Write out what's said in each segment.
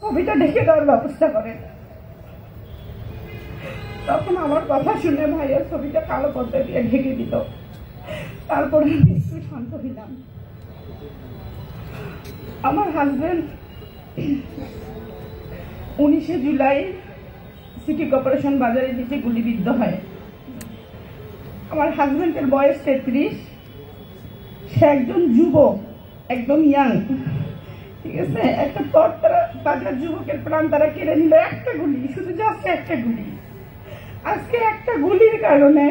ছবিটা ঢেকে দেওয়ার ব্যবস্থা করেন। তখন আমার কথা শুনে ভাইয়ের ছবিটা কালো পর্দা দিয়ে ঢেকে দিত। তারপরে আমি একটু শান্ত হইলাম। আমার হাজবেন্ড 19শে জুলাই সিটি কর্পোরেশন বাজারে নিচে গুলিবিদ্ধ হয়। আমার হাজবেন্ডের বয়স 33। সে একজন যুবক, একদম ইয়াং, ঠিক আছে। একটা তাজা যুবকের প্রাণ তারা কেড়ে নিল একটা গুলি, শুধু জাস্ট একটা গুলি। আজকে একটা গুলির কারণে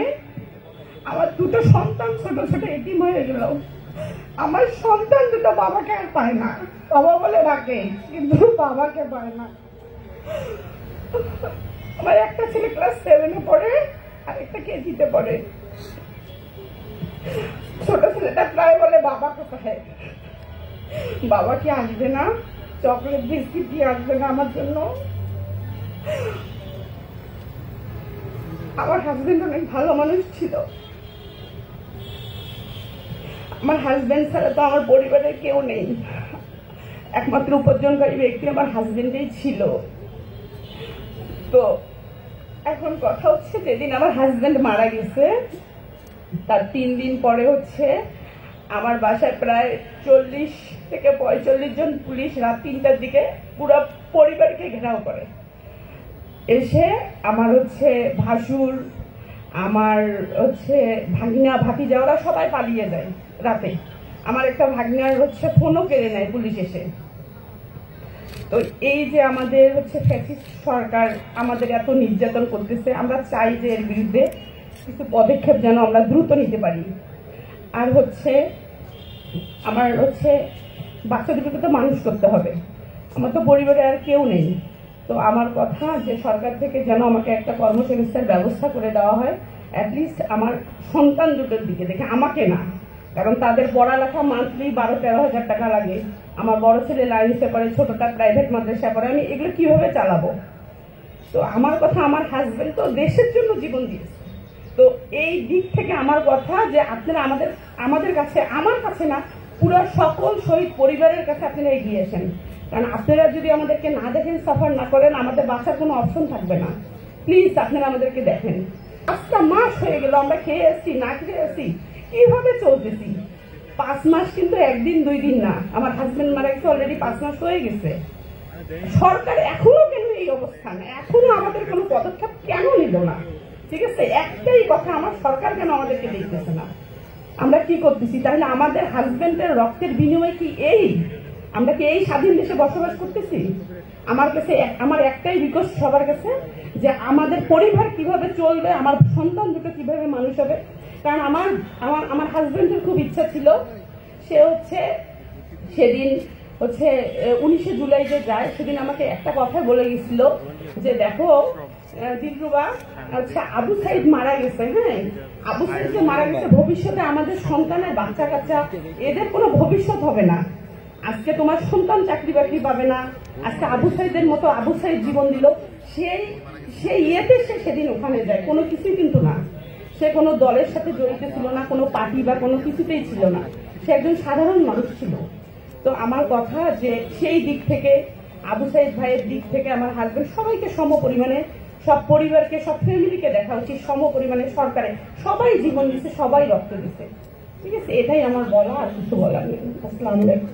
আমার দুটো সন্তান ছোট ছোট এতিম হয়ে গেল। আমার সন্তান দুটো বাবাকে আর পায় না, বাবা বলে ডাকে কিন্তু বাবাকে পায় না। আমার একটা ছেলে ক্লাস 7-এ পড়ে, আর একটা কেজিতে পড়ে। ছোট ছেলেটা প্রায় বলে বাবা কোথায়, বাবা কি আসবে না, চকলেট বিস্কিট দিয়ে আসবে না আমার জন্য। আমার হাজবেন্ড অনেক ভালো মানুষ ছিল। আমার হাজবেন্ড ছাড়া তো আমার পরিবারের কেউ নেই। একমাত্র উপার্জনকারী ব্যক্তি আমার হাজবেন্ডই ছিল। তো এখন কথা হচ্ছে, যেদিন আমার হাজবেন্ড মারা গেছে তার 3 দিন পরে হচ্ছে আমার বাসায় প্রায় 40 থেকে 45 জন পুলিশ রাত 3টার দিকে পুরো পরিবারকে ঘেরাও করে। এসে আমার হচ্ছে ভাসুর, আমার হচ্ছে ভাগিনা ভাতিজা, ওরা সবাই পালিয়ে যায় রাতে। আমার একটা ভাগিনার হচ্ছে ফোনও কেড়ে নেয় পুলিশ এসে। তো এই যে আমাদের হচ্ছে ফ্যাসিস্ট সরকার আমাদের এত নির্যাতন করতেছে, আমরা চাই যে এর বিরুদ্ধে কিছু পদক্ষেপ যেন আমরা দ্রুত নিতে পারি। আর হচ্ছে আমার হচ্ছে বাচ্চাদেরকে তো মানুষ করতে হবে, আমার তো পরিবারে আর কেউ নেই। তো আমার কথা যে সরকার থেকে যেন আমাকে একটা কর্মসংস্থার ব্যবস্থা করে দেওয়া হয়, অ্যাটলিস্ট আমার সন্তান দুটোর দিকে দেখে, আমাকে না। কারণ তাদের পড়ালেখা মান্থলি 12-13 হাজার টাকা লাগে। আমার বড় ছেলে লাইন্সে পড়ে, ছোটটা প্রাইভেট মাদ্রাসা পড়ে, আমি এগুলো কিভাবে চালাবো? তো আমার কথা, আমার হাজবেন্ড তো দেশের জন্য জীবন দিয়েছে। তো এই দিক থেকে আমার কথা যে আপনারা আমাদের কাছে, আমার কাছে না, পুরো সকল শহীদ পরিবারের কাছে আপনারা এগিয়ে আসেন। কারণ আপনারা যদি আমাদেরকে না দেখেন, সাফার না করেন, আমাদের বাঁচার কোনো অপশন থাকবে না। প্লিজ আপনারা আমাদেরকে দেখেন। 5টা মাস হয়ে গেল আমরা খেয়ে আসছি, না খেয়ে আসছি, কিভাবে চলতেছি। 5 মাস কিন্তু 1 দিন 2 দিন না। আমার হাজবেন্ড মারা গেছে অলরেডি 5 মাস হয়ে গেছে। সরকার এখনো কেন এই অবস্থান, এখনো আমাদের কোনো পদক্ষেপ কেন নিল না? ঠিক আছে, একটাই কথা, আমার সরকার কেন আমাদেরকে দেখতেছে না? আমরা কি করতেছি? তাহলে আমাদের হাজবেন্ডের রক্তের বিনিময়ে কি আমরা কি এই স্বাধীন দেশে বসবাস করতেছি? আমার কাছে আমার একটাই রিকোয়েস্ট সবার কাছে, যে আমাদের পরিবার কিভাবে চলবে, আমার সন্তান দুটো কিভাবে মানুষ হবে। কারণ আমার হাজবেন্ডের খুব ইচ্ছা ছিল, সে হচ্ছে সেদিন হচ্ছে 19শে জুলাই যে যায়, সেদিন আমাকে একটা কথা বলে গেছিল যে দেখো দিলরুবা, আচ্ছা আবু সাইদ মারা গেছে, হ্যাঁ আবু সাইদ যে মারা গেছে, ভবিষ্যতে আমাদের সন্তানের বাচ্চা কাচ্চা এদের কোনো ভবিষ্যৎ হবে না। আজকে তোমার সন্তান চাকরি বাকরি পাবে না, আজকে আবু সাইদের মতো আবু সাইদ জীবন দিল, সেই ইয়েতে সে সেদিন ওখানে যায়, কোনো কিছুই কিন্তু না। সে কোনো দলের সাথে জড়িত ছিল না, কোনো পার্টি বা কোনো কিছুতেই ছিল না, সে একজন সাধারণ মানুষ ছিল। তো আমার কথা যে সেই দিক থেকে, আবু সাইদ ভাইয়ের দিক থেকে আমার হাজবেন্ড সবাইকে সম পরিমাণে, সব পরিবারকে, সব ফ্যামিলিকে দেখা উচিত সম পরিমাণে। সরকারে সবাই জীবন দিচ্ছে, সবাই রক্ত দিচ্ছে, ঠিক আছে। এটাই আমার বলা, আর কিছু বলার নেই। আসসালামু আলাইকুম।